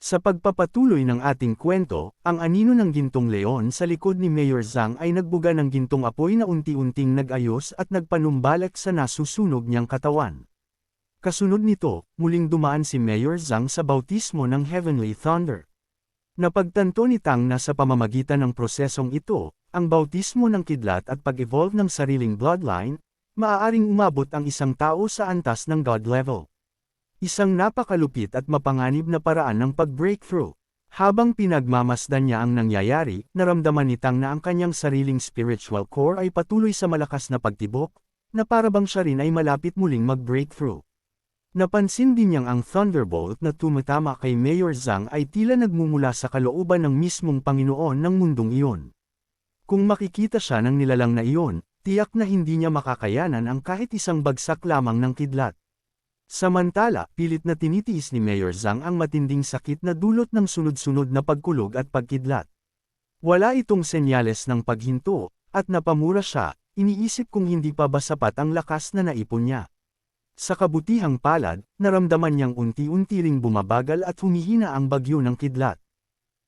Sa pagpapatuloy ng ating kwento, ang anino ng gintong leon sa likod ni Mayor Zhang ay nagbuga ng gintong apoy na unti-unting nag-ayos at nagpanumbalik sa nasusunog niyang katawan. Kasunod nito, muling dumaan si Mayor Zhang sa bautismo ng Heavenly Thunder. Napagtanto ni Tang na sa pamamagitan ng prosesong ito, ang bautismo ng kidlat at pag-evolve ng sariling bloodline, maaaring umabot ang isang tao sa antas ng God level. Isang napakalupit at mapanganib na paraan ng pag-breakthrough. Habang pinagmamasdan niya ang nangyayari, naramdaman ni Tang na ang kanyang sariling spiritual core ay patuloy sa malakas na pagtibok, na parabang siya rin ay malapit muling mag-breakthrough. Napansin din niyang ang thunderbolt na tumatama kay Mayor Zhang ay tila nagmumula sa kalooban ng mismong Panginoon ng mundong iyon. Kung makikita siya ng nilalang na iyon, tiyak na hindi niya makakayanan ang kahit isang bagsak lamang ng kidlat. Samantala, pilit na tinitiis ni Mayor Zhang ang matinding sakit na dulot ng sunod-sunod na pagkulog at pagkidlat. Wala itong senyales ng paghinto, at napamura siya, iniisip kung hindi pa ba sapat ang lakas na naipon niya. Sa kabutihang palad, naramdaman niyang unti-unti ring bumabagal at humihina ang bagyo ng kidlat.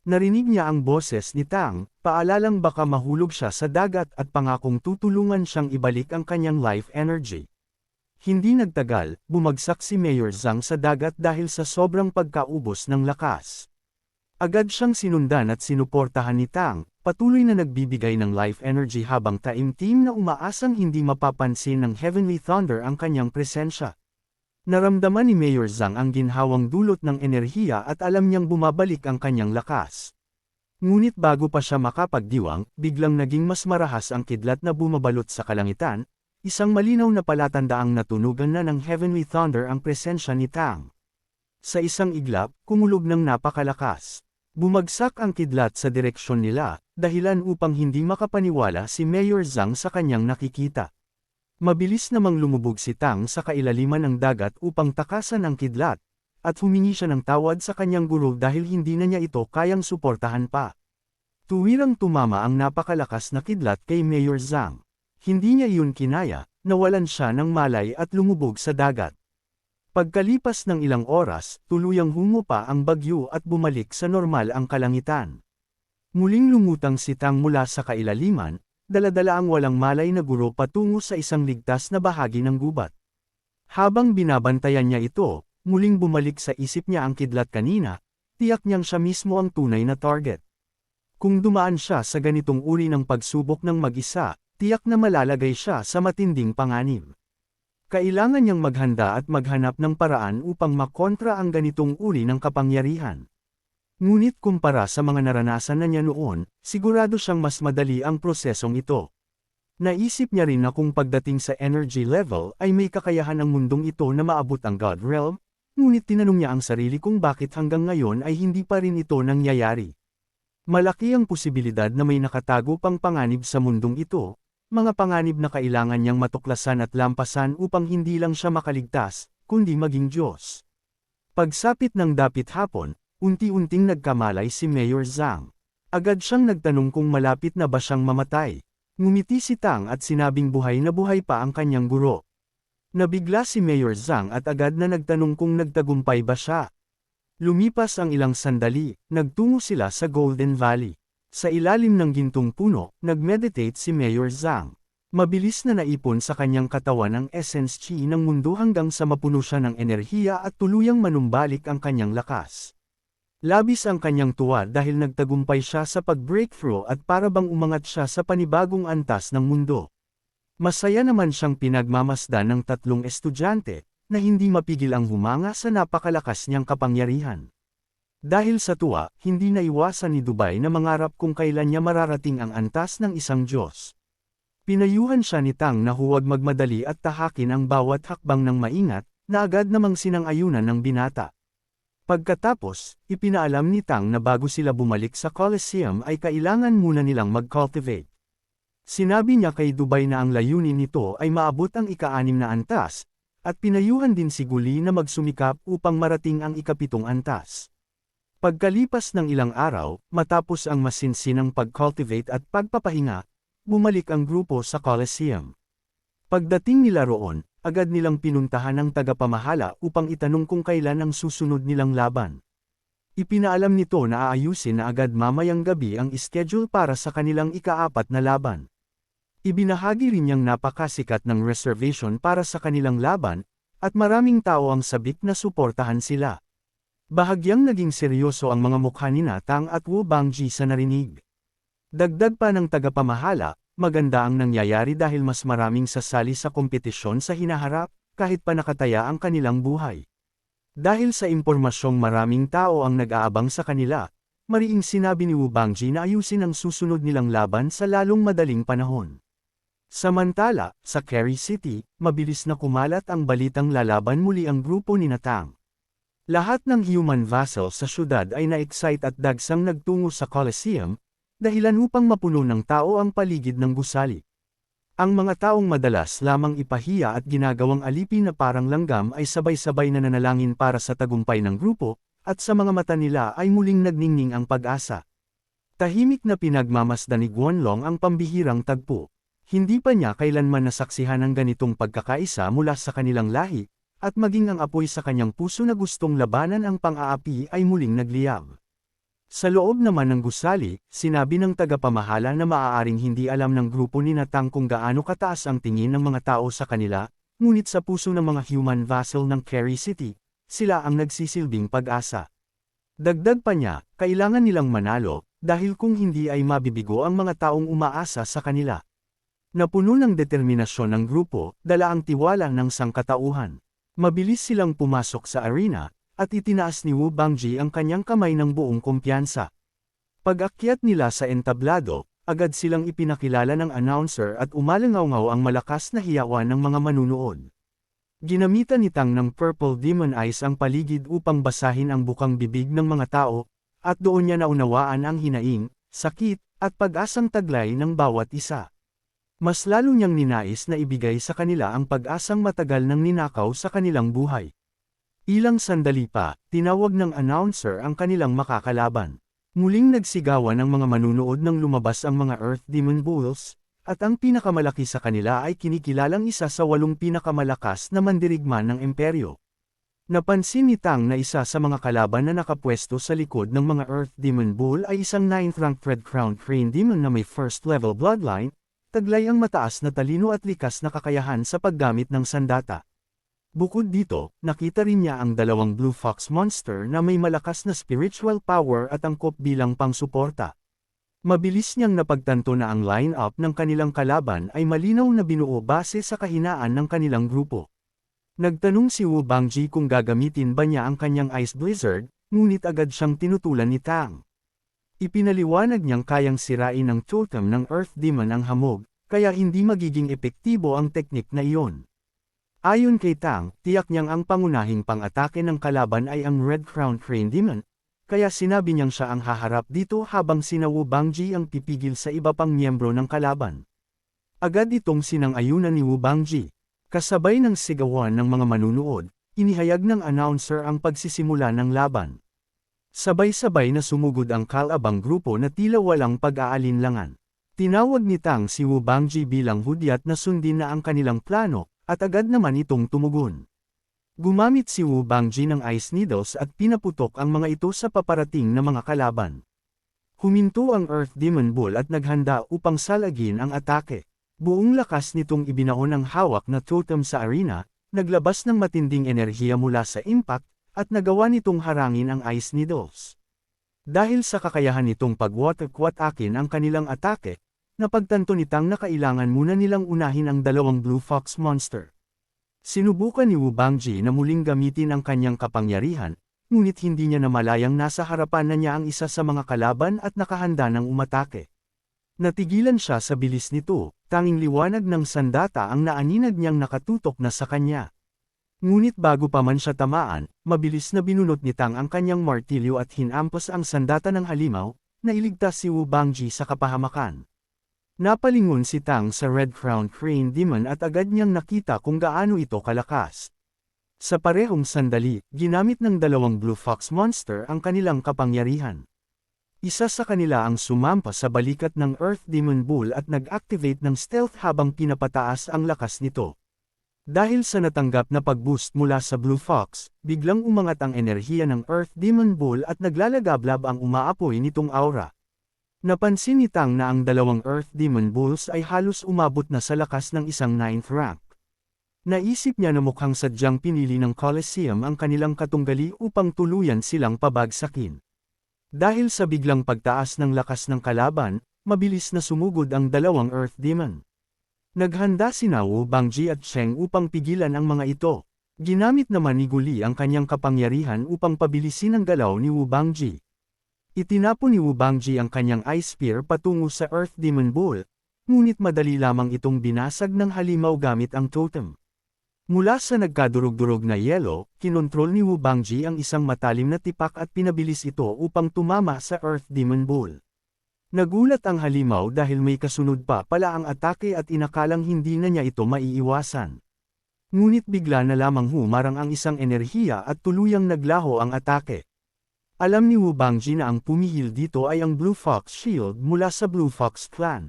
Narinig niya ang boses ni Tang, paalalang baka mahulog siya sa dagat at pangakong tutulungan siyang ibalik ang kanyang life energy. Hindi nagtagal, bumagsak si Mayor Zhang sa dagat dahil sa sobrang pagkaubos ng lakas. Agad siyang sinundan at sinuportahan ni Tang, patuloy na nagbibigay ng life energy habang taimtim na umaasang hindi mapapansin ng Heavenly Thunder ang kanyang presensya. Naramdaman ni Mayor Zhang ang ginhawang dulot ng enerhiya at alam niyang bumabalik ang kanyang lakas. Ngunit bago pa siya makapagdiwang, biglang naging mas marahas ang kidlat na bumabalot sa kalangitan, isang malinaw na palatandaang natunugan na ng Heavenly Thunder ang presensya ni Tang. Sa isang iglap, kumulog ng napakalakas. Bumagsak ang kidlat sa direksyon nila, dahilan upang hindi makapaniwala si Mayor Zhang sa kanyang nakikita. Mabilis namang lumubog si Tang sa kailaliman ng dagat upang takasan ang kidlat, at humingi siya ng tawad sa kanyang guro dahil hindi na niya ito kayang suportahan pa. Tuwirang tumama ang napakalakas na kidlat kay Mayor Zhang. Hindi niya iyon kinaya, nawalan siya ng malay at lumubog sa dagat. Pagkalipas ng ilang oras, tuluyang humupa ang bagyo at bumalik sa normal ang kalangitan. Muling lumutang si Tang mula sa kailaliman, dala-dala ang walang malay na guro patungo sa isang ligtas na bahagi ng gubat. Habang binabantayan niya ito, muling bumalik sa isip niya ang kidlat kanina, tiyak niyang siya mismo ang tunay na target. Kung dumaan siya sa ganitong uri ng pagsubok ng mag-isa, tiyak na malalagay siya sa matinding panganib. Kailangan niyang maghanda at maghanap ng paraan upang makontra ang ganitong uri ng kapangyarihan. Ngunit kumpara sa mga naranasan na niya noon, sigurado siyang mas madali ang prosesong ito. Naisip niya rin na kung pagdating sa energy level ay may kakayahan ang mundong ito na maabot ang God Realm, ngunit tinanong niya ang sarili kung bakit hanggang ngayon ay hindi pa rin ito nangyayari. Malaki ang posibilidad na may nakatago pang panganib sa mundong ito, mga panganib na kailangan niyang matuklasan at lampasan upang hindi lang siya makaligtas, kundi maging Diyos. Pagsapit ng dapit hapon, unti-unting nagkamalay si Mayor Zhang. Agad siyang nagtanong kung malapit na ba siyang mamatay. Ngumiti si Tang at sinabing buhay na buhay pa ang kanyang guro. Nabigla si Mayor Zhang at agad na nagtanong kung nagtagumpay ba siya. Lumipas ang ilang sandali, nagtungo sila sa Golden Valley. Sa ilalim ng gintong puno, nag-meditate si Mayor Zhang. Mabilis na naipon sa kanyang katawan ang essence chi ng mundo hanggang sa mapuno siya ng enerhiya at tuluyang manumbalik ang kanyang lakas. Labis ang kanyang tuwa dahil nagtagumpay siya sa pag-breakthrough at parabang umangat siya sa panibagong antas ng mundo. Masaya naman siyang pinagmamasdan ng tatlong estudyante, na hindi mapigil ang humanga sa napakalakas niyang kapangyarihan. Dahil sa tuwa, hindi naiwasan ni Dubai na mangarap kung kailan niya mararating ang antas ng isang Diyos. Pinayuhan siya ni Tang na huwag magmadali at tahakin ang bawat hakbang ng maingat, na agad namang sinang-ayunan ng binata. Pagkatapos, ipinaalam ni Tang na bago sila bumalik sa Colosseum ay kailangan muna nilang mag-cultivate. Sinabi niya kay Dubai na ang layunin nito ay maabot ang ika-6 na antas, at pinayuhan din si Guli na magsumikap upang marating ang ika-7 antas. Pagkalipas ng ilang araw, matapos ang masinsinang pag-cultivate at pagpapahinga, bumalik ang grupo sa Colosseum. Pagdating nila roon, agad nilang pinuntahan ang tagapamahala upang itanong kung kailan ang susunod nilang laban. Ipinaalam nito na aayusin na agad mamayang gabi ang schedule para sa kanilang ika-4 na laban. Ibinahagi rin niyang napakasikat ng reservation para sa kanilang laban, at maraming tao ang sabik na suportahan sila. Bahagyang naging seryoso ang mga mukha ni Natang at Wu Bangji sa narinig. Dagdag pa ng tagapamahala, maganda ang nangyayari dahil mas maraming sasali sa kompetisyon sa hinaharap, kahit pa nakataya ang kanilang buhay. Dahil sa impormasyong maraming tao ang nag-aabang sa kanila, mariing sinabi ni Wu Bangji na ayusin ang susunod nilang laban sa lalong madaling panahon. Samantala, sa Kerry City, mabilis na kumalat ang balitang lalaban muli ang grupo ni Natang. Lahat ng human vassals sa syudad ay na-excite at dagsang nagtungo sa Coliseum, dahilan upang mapuno ng tao ang paligid ng gusali. Ang mga taong madalas lamang ipahiya at ginagawang alipin na parang langgam ay sabay-sabay na nanalangin para sa tagumpay ng grupo, at sa mga mata nila ay muling nagningning ang pag-asa. Tahimik na pinagmamasdan ni Guanlong ang pambihirang tagpo. Hindi pa niya kailanman nasaksihan ang ganitong pagkakaisa mula sa kanilang lahi, at maging ang apoy sa kanyang puso na gustong labanan ang pang-aapi ay muling nagliyab. Sa loob naman ng gusali, sinabi ng tagapamahala na maaaring hindi alam ng grupo ni Natang kung gaano kataas ang tingin ng mga tao sa kanila, ngunit sa puso ng mga human vassal ng Kerry City, sila ang nagsisilbing pag-asa. Dagdag pa niya, kailangan nilang manalo, dahil kung hindi ay mabibigo ang mga taong umaasa sa kanila. Napuno ng determinasyon ng grupo, dala ang tiwala ng sangkatauhan. Mabilis silang pumasok sa arena, at itinaas ni Wu Bangji ang kanyang kamay ng buong kumpiyansa. Pag-akyat nila sa entablado, agad silang ipinakilala ng announcer at umalangaw-ngaw ang malakas na hiyawan ng mga manunood. Ginamitan ni Tang ng Purple Demon Eyes ang paligid upang basahin ang bukang bibig ng mga tao, at doon niya naunawaan ang hinaing, sakit, at pag-asang taglay ng bawat isa. Mas lalo niyang ninais na ibigay sa kanila ang pag-asang matagal nang ninakaw sa kanilang buhay. Ilang sandali pa, tinawag ng announcer ang kanilang makakalaban. Muling nagsigawan ang mga manunood nang lumabas ang mga Earth Demon Bulls, at ang pinakamalaki sa kanila ay kinikilalang isa sa 8 pinakamalakas na mandirigma ng imperyo. Napansin ni Tang na isa sa mga kalaban na nakapwesto sa likod ng mga Earth Demon Bull ay isang 9th-ranked Red Crown Crane Demon na may first-level bloodline, taglay ang mataas na talino at likas na kakayahan sa paggamit ng sandata. Bukod dito, nakita rin niya ang 2 Blue Fox Monster na may malakas na spiritual power at angkop bilang pangsuporta. Mabilis niyang napagtanto na ang line-up ng kanilang kalaban ay malinaw na binuo base sa kahinaan ng kanilang grupo. Nagtanong si Wu Bangji kung gagamitin ba niya ang kanyang Ice Blizzard, ngunit agad siyang tinutulan ni Tang. Ipinaliwanag niyang kayang sirain ng totem ng Earth Demon ang hamog, kaya hindi magiging epektibo ang teknik na iyon. Ayon kay Tang, tiyak niyang ang pangunahing pang-atake ng kalaban ay ang Red Crown Crane Demon, kaya sinabi niyang siya ang haharap dito habang sina Wu Bangji ang pipigil sa iba pang miyembro ng kalaban. Agad itong sinang-ayunan ni Wu Bangji. Kasabay ng sigawan ng mga manunood, inihayag ng announcer ang pagsisimula ng laban. Sabay-sabay na sumugod ang kalabang grupo na tila walang pag-aalinlangan. Tinawag ni Tang si Wu Bangji bilang hudyat na sundin na ang kanilang plano, at agad naman itong tumugon. Gumamit si Wu Bangji ng ice needles at pinaputok ang mga ito sa paparating na mga kalaban. Huminto ang Earth Demon Bull at naghanda upang salagin ang atake. Buong lakas nitong ibinaon ang hawak na totem sa arena, naglabas ng matinding enerhiya mula sa impact, at nagawa nitong harangin ang ice needles. Dahil sa kakayahan nitong pagwatak-watakin ang kanilang atake, napagtanto ni Tang na kailangan muna nilang unahin ang 2 Blue Fox Monster. Sinubukan ni Wu Bangji na muling gamitin ang kanyang kapangyarihan, ngunit hindi niya namalayang nasa harapan na niya ang isa sa mga kalaban at nakahanda ng umatake. Natigilan siya sa bilis nito, tanging liwanag ng sandata ang naaninag niyang nakatutok na sa kanya. Ngunit bago pa man siya tamaan, mabilis na binunot ni Tang ang kanyang martilyo at hinampas ang sandata ng halimaw, na iligtas si Wu Bangji sa kapahamakan. Napalingon si Tang sa Red Crown Crane Demon at agad niyang nakita kung gaano ito kalakas. Sa parehong sandali, ginamit ng 2 Blue Fox Monster ang kanilang kapangyarihan. Isa sa kanila ang sumampa sa balikat ng Earth Demon Bull at nag-activate ng stealth habang pinapataas ang lakas nito. Dahil sa natanggap na pag-boost mula sa Blue Fox, biglang umangat ang enerhiya ng Earth Demon Bull at naglalagablab ang umaapoy nitong aura. Napansin ni Tang na ang dalawang Earth Demon Bulls ay halos umabot na sa lakas ng isang 9th rank. Naisip niya na mukhang sadyang pinili ng Colosseum ang kanilang katunggali upang tuluyan silang pabagsakin. Dahil sa biglang pagtaas ng lakas ng kalaban, mabilis na sumugod ang dalawang Earth Demon. Naghanda sina Wu Bangji at Cheng upang pigilan ang mga ito. Ginamit naman ni Guli ang kanyang kapangyarihan upang pabilisin ang galaw ni Wu Bangji. Itinapon ni Wu Bangji ang kanyang Ice Spear patungo sa Earth Demon Bull, ngunit madali lamang itong binasag ng halimaw gamit ang totem. Mula sa nagkadurog-durog na yelo, kinontrol ni Wu Bangji ang isang matalim na tipak at pinabilis ito upang tumama sa Earth Demon Bull. Nagulat ang halimaw dahil may kasunod pa pala ang atake at inakalang hindi na niya ito maiiwasan. Ngunit bigla na lamang humarang ang isang enerhiya at tuluyang naglaho ang atake. Alam ni Wu Bangji na ang pumihil dito ay ang Blue Fox Shield mula sa Blue Fox Clan.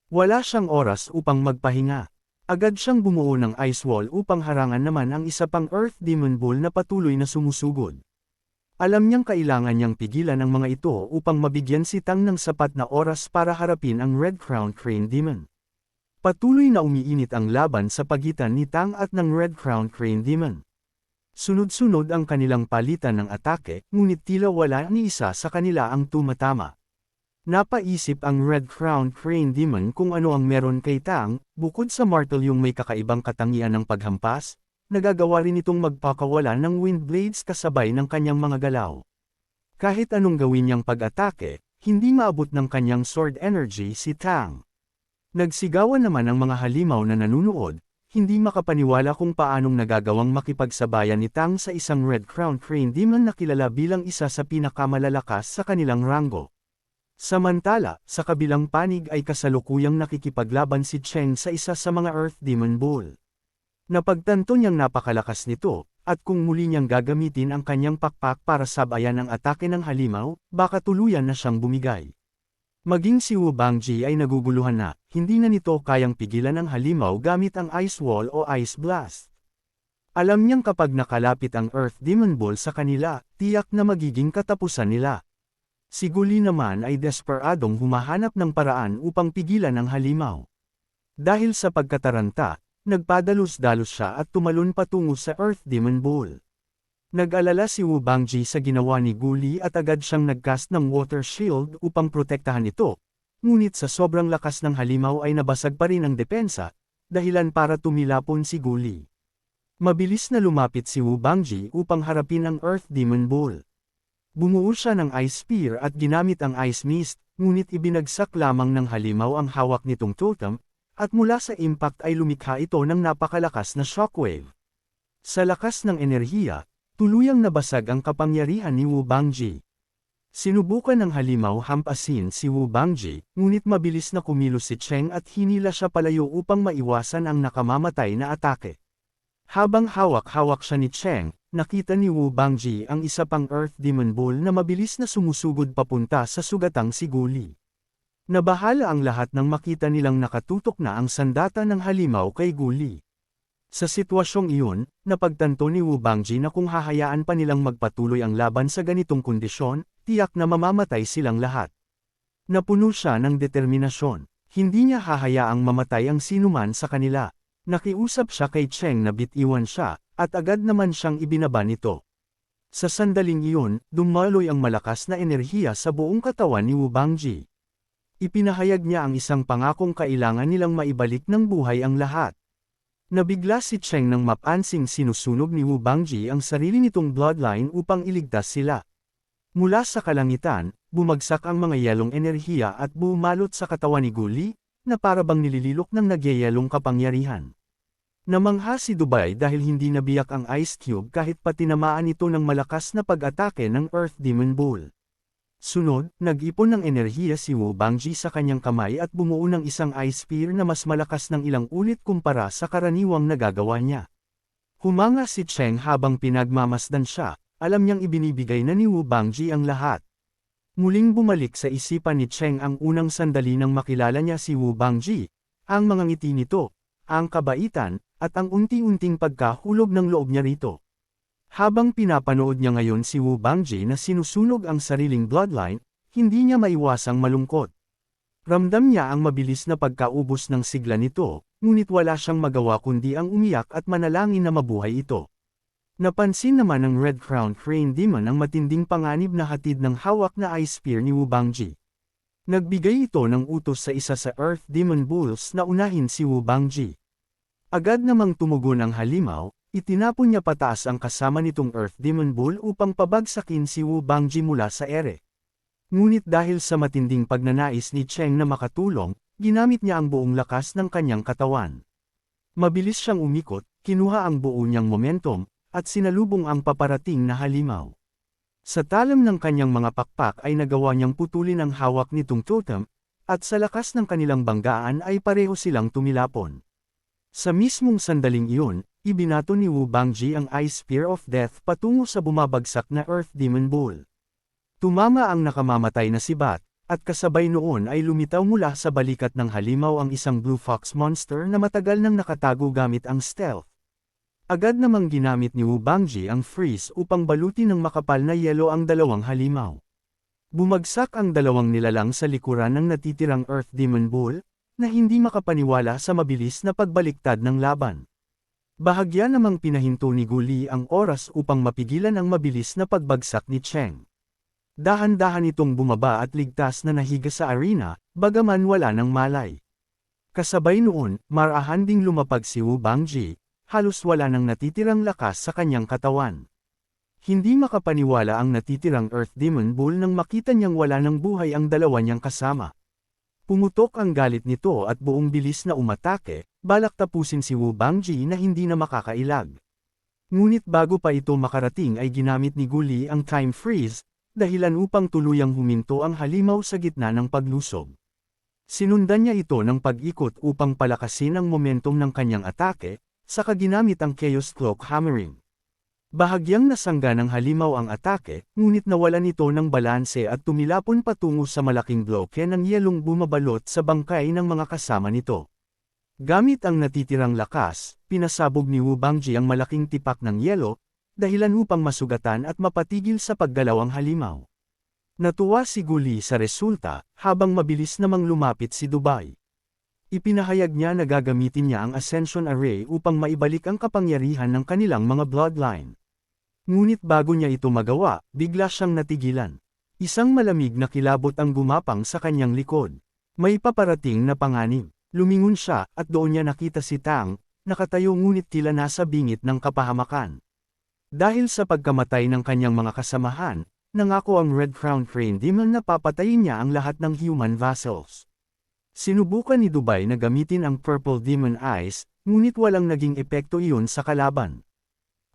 Wala siyang oras upang magpahinga. Agad siyang bumuo ng ice wall upang harangan naman ang isa pang Earth Demon Bull na patuloy na sumusugod. Alam niyang kailangan niyang pigilan ang mga ito upang mabigyan si Tang ng sapat na oras para harapin ang Red Crown Crane Demon. Patuloy na umiinit ang laban sa pagitan ni Tang at ng Red Crown Crane Demon. Sunod-sunod ang kanilang palitan ng atake, ngunit tila wala ni isa sa kanila ang tumatama. Napaisip ang Red Crown Crane Demon kung ano ang meron kay Tang, bukod sa martelyong may kakaibang katangian ng paghampas, nagagawa rin itong magpakawala ng wind blades kasabay ng kanyang mga galaw. Kahit anong gawin niyang pag-atake, hindi maabot ng kanyang sword energy si Tang. Nagsigawan naman ang mga halimaw na nanunood, hindi makapaniwala kung paanong nagagawang makipagsabayan ni Tang sa isang Red Crown Crane Demon na kilala bilang isa sa pinakamalalakas sa kanilang ranggo. Samantala, sa kabilang panig ay kasalukuyang nakikipaglaban si Cheng sa isa sa mga Earth Demon Bull. Napagtanto niyang napakalakas nito, at kung muli niyang gagamitin ang kanyang pakpak para sabayan ang atake ng halimaw, baka tuluyan na siyang bumigay. Maging si Wu Bangji ay naguguluhan na, hindi na nito kayang pigilan ang halimaw gamit ang Ice Wall o Ice Blast. Alam niyang kapag nakalapit ang Earth Demon Bull sa kanila, tiyak na magiging katapusan nila. Si Guli naman ay desperadong humahanap ng paraan upang pigilan ang halimaw. Dahil sa pagkataranta, nagpadalos-dalos siya at tumalon patungo sa Earth Demon Bull. Nag-alala si Wu Bangji sa ginawa ni Guli at agad siyang nagcast ng Water Shield upang protektahan ito, ngunit sa sobrang lakas ng halimaw ay nabasag pa rin ang depensa, dahilan para tumilapon si Guli. Mabilis na lumapit si Wu Bangji upang harapin ang Earth Demon Bull. Bumuo siya ng Ice Spear at ginamit ang Ice Mist, ngunit ibinagsak lamang ng halimaw ang hawak nitong totem, at mula sa impact ay lumikha ito ng napakalakas na shockwave. Sa lakas ng enerhiya, tuluyang nabasag ang kapangyarihan ni Wu Bangji. Sinubukan ng halimaw hampasin si Wu Bangji, ngunit mabilis na kumilos si Cheng at hinila siya palayo upang maiwasan ang nakamamatay na atake. Habang hawak-hawak siya ni Cheng, nakita ni Wu Bangji ang isa pang Earth Demon Bull na mabilis na sumusugod papunta sa sugatang si Guli. Nabahala ang lahat nang makita nilang nakatutok na ang sandata ng halimaw kay Guli. Sa sitwasyong iyon, napagtanto ni Wu Bangji na kung hahayaan pa nilang magpatuloy ang laban sa ganitong kondisyon, tiyak na mamamatay silang lahat. Napuno siya ng determinasyon. Hindi niya hahayaang mamatay ang sinuman sa kanila. Nakiusap siya kay Cheng na bitiwan siya, at agad naman siyang ibinaba nito. Sa sandaling iyon, dumaloy ang malakas na enerhiya sa buong katawan ni Wu Bangji. Ipinahayag niya ang isang pangakong kailangan nilang maibalik ng buhay ang lahat. Nabigla si Cheng nang mapansing sinusunog ni Wu Bangji ang sarili nitong bloodline upang iligtas sila. Mula sa kalangitan, bumagsak ang mga yelong enerhiya at bumalot sa katawan ni Guli, na parabang nilililok ng nagyayelong kapangyarihan. Namangha si Dubai dahil hindi nabiyak ang Ice Cube kahit pa tinamaan ito ng malakas na pag-atake ng Earth Demon Bull. Sunod, nag-ipon ng enerhiya si Wu Bangji sa kanyang kamay at bumuo ng isang Ice Spear na mas malakas ng ilang ulit kumpara sa karaniwang nagagawa niya. Humanga si Cheng habang pinagmamasdan siya, alam niyang ibinibigay na ni Wu Bangji ang lahat. Muling bumalik sa isipan ni Cheng ang unang sandali nang makilala niya si Wu Bangji, ang mga ngiti nito, ang kabaitan, at ang unti-unting pagkahulog ng loob niya rito. Habang pinapanood niya ngayon si Wu Bangji na sinusunog ang sariling bloodline, hindi niya maiwasang malungkot. Ramdam niya ang mabilis na pagkaubos ng sigla nito, ngunit wala siyang magawa kundi ang umiyak at manalangin na mabuhay ito. Napansin naman ng Red Crown Crane Demon ang matinding panganib na hatid ng hawak na Ice Spear ni Wu Bangji. Nagbigay ito ng utos sa isa sa Earth Demon Bulls na unahin si Wu Bangji. Agad namang tumugon ang halimaw, itinapon niya pataas ang kasama nitong Earth Demon Bull upang pabagsakin si Wu Bangji mula sa ere. Ngunit dahil sa matinding pagnanais ni Cheng na makatulong, ginamit niya ang buong lakas ng kanyang katawan. Mabilis siyang umikot, kinuha ang buo niyang momentum, at sinalubong ang paparating na halimaw. Sa talam ng kanyang mga pakpak ay nagawa niyang putulin ang hawak nitong totem, at sa lakas ng kanilang banggaan ay pareho silang tumilapon. Sa mismong sandaling iyon, ibinato ni Wu Bangji ang Ice Spear of Death patungo sa bumabagsak na Earth Demon Bull. Tumama ang nakamamatay na si Bat, at kasabay noon ay lumitaw mula sa balikat ng halimaw ang isang Blue Fox Monster na matagal nang nakatago gamit ang stealth. Agad namang ginamit ni Wu Bangji ang freeze upang balutin ng makapal na yelo ang dalawang halimaw. Bumagsak ang dalawang nilalang sa likuran ng natitirang Earth Demon Bull, na hindi makapaniwala sa mabilis na pagbaliktad ng laban. Bahagya namang pinahinto ni Guli ang oras upang mapigilan ang mabilis na pagbagsak ni Cheng. Dahan-dahan itong bumaba at ligtas na nahiga sa arena, bagaman wala ng malay. Kasabay noon, marahan ding lumapag si Wu Bangji, halos wala nang natitirang lakas sa kanyang katawan. Hindi makapaniwala ang natitirang Earth Demon Bull nang makita niyang wala ng buhay ang dalawa niyang kasama. Pumutok ang galit nito at buong bilis na umatake, balak tapusin si Wu Bangji na hindi na makakailag. Ngunit bago pa ito makarating ay ginamit ni Guli ang Time Freeze, dahilan upang tuluyang huminto ang halimaw sa gitna ng paglusob. Sinundan niya ito ng pag-ikot upang palakasin ang momentum ng kanyang atake, saka ginamit ang Chaos Cloak Hammering. Bahagyang nasangga ng halimaw ang atake, ngunit nawalan ito ng balanse at tumilapon patungo sa malaking bloke ng yelong bumabalot sa bangkay ng mga kasama nito. Gamit ang natitirang lakas, pinasabog ni Wu Bangji ang malaking tipak ng yelo, dahilan upang masugatan at mapatigil sa paggalaw ang halimaw. Natuwa si Guli sa resulta, habang mabilis namang lumapit si Dubai. Ipinahayag niya na gagamitin niya ang Ascension Array upang maibalik ang kapangyarihan ng kanilang mga bloodline. Ngunit bago niya ito magawa, bigla siyang natigilan. Isang malamig na kilabot ang gumapang sa kanyang likod. May paparating na panganib. Lumingon siya at doon niya nakita si Tang, nakatayo ngunit tila nasa bingit ng kapahamakan. Dahil sa pagkamatay ng kanyang mga kasamahan, nangako ang Red Crown Crane Demon na papatayin niya ang lahat ng human vassals. Sinubukan ni Dubai na gamitin ang Purple Demon Eyes, ngunit walang naging epekto iyon sa kalaban.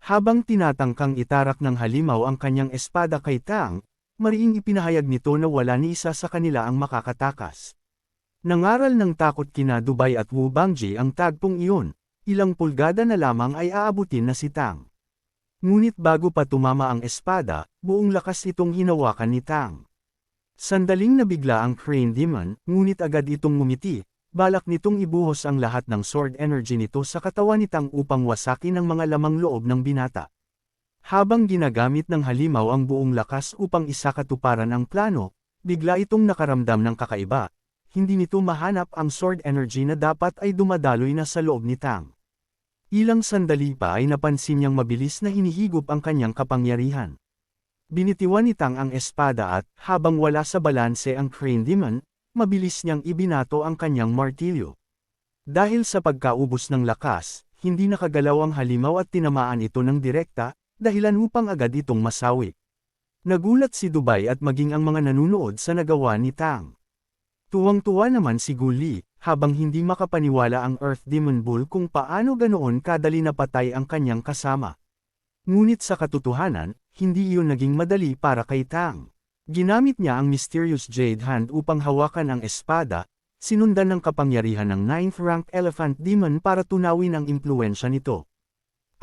Habang tinatangkang itarak ng halimaw ang kanyang espada kay Tang, mariing ipinahayag nito na wala ni isa sa kanila ang makakatakas. Nangaral ng takot kina Dubai at Wu Bangji ang tagpong iyon, ilang pulgada na lamang ay aabutin na si Tang. Ngunit bago pa tumama ang espada, buong lakas itong hinawakan ni Tang. Sandaling nabigla ang Crane Demon, ngunit agad itong ngumiti, balak nitong ibuhos ang lahat ng sword energy nito sa katawan ni Tang upang wasakin ang mga lamang loob ng binata. Habang ginagamit ng halimaw ang buong lakas upang isakatuparan ang plano, bigla itong nakaramdam ng kakaiba, hindi nito mahanap ang sword energy na dapat ay dumadaloy na sa loob ni Tang. Ilang sandali pa ay napansin niyang mabilis na hinihigop ang kanyang kapangyarihan. Binitiwan ni Tang ang espada at, habang wala sa balanse ang Crane Demon, mabilis niyang ibinato ang kanyang martilyo. Dahil sa pagkaubos ng lakas, hindi nakagalaw ang halimaw at tinamaan ito ng direkta, dahilan upang agad itong masawi. Nagulat si Dubai at maging ang mga nanunood sa nagawa ni Tang. Tuwang-tuwa naman si Guli, habang hindi makapaniwala ang Earth Demon Bull kung paano ganoon kadali napatay ang kanyang kasama. Ngunit sa katotohanan, hindi iyon naging madali para kay Tang. Ginamit niya ang Mysterious Jade Hand upang hawakan ang espada, sinundan ng kapangyarihan ng 9th rank Elephant Demon para tunawin ang impluwensya nito.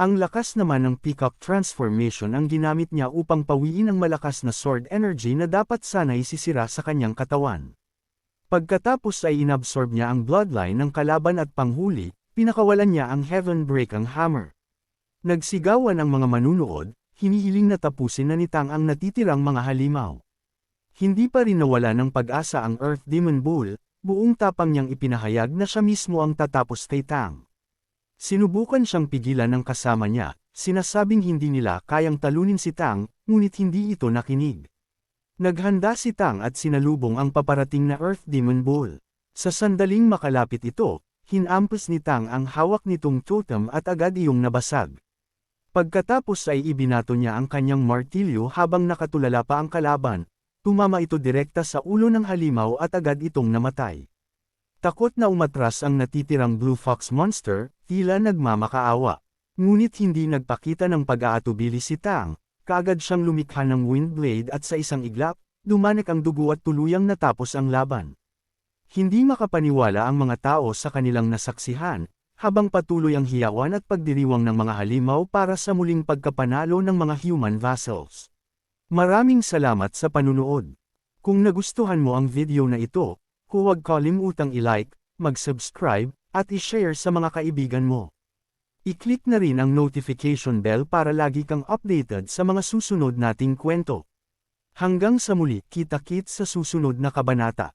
Ang lakas naman ng Peacock Transformation ang ginamit niya upang pawiin ang malakas na sword energy na dapat sana'y sisira sa kanyang katawan. Pagkatapos ay inabsorb niya ang bloodline ng kalaban at panghuli, pinakawalan niya ang Heaven Break ang hammer. Nagsigawan ang mga manunood, hinihiling na tapusin na ni Tang ang natitirang mga halimaw. Hindi pa rin nawala ng pag-asa ang Earth Demon Bull, buong tapang niyang ipinahayag na siya mismo ang tatapos kay Tang. Sinubukan siyang pigilan ng kasama niya, sinasabing hindi nila kayang talunin si Tang, ngunit hindi ito nakinig. Naghanda si Tang at sinalubong ang paparating na Earth Demon Bull. Sa sandaling makalapit ito, hinampas ni Tang ang hawak nitong totem at agad iyong nabasag. Pagkatapos ay ibinato niya ang kanyang martilyo habang nakatulala pa ang kalaban, tumama ito direkta sa ulo ng halimaw at agad itong namatay. Takot na umatras ang natitirang Blue Fox Monster, tila nagmamakaawa. Ngunit hindi nagpakita ng pag-aatubili si Tang, kaagad siyang lumikha ng Wind Blade at sa isang iglap, dumanik ang dugo at tuluyang natapos ang laban. Hindi makapaniwala ang mga tao sa kanilang nasaksihan, habang patuloy ang hiyawan at pagdiriwang ng mga halimaw para sa muling pagkapanalo ng mga human vassals. Maraming salamat sa panunood. Kung nagustuhan mo ang video na ito, huwag kalimutang i-like, mag-subscribe, at i-share sa mga kaibigan mo. I-click na rin ang notification bell para lagi kang updated sa mga susunod nating kwento. Hanggang sa muli, kita-kits sa susunod na kabanata.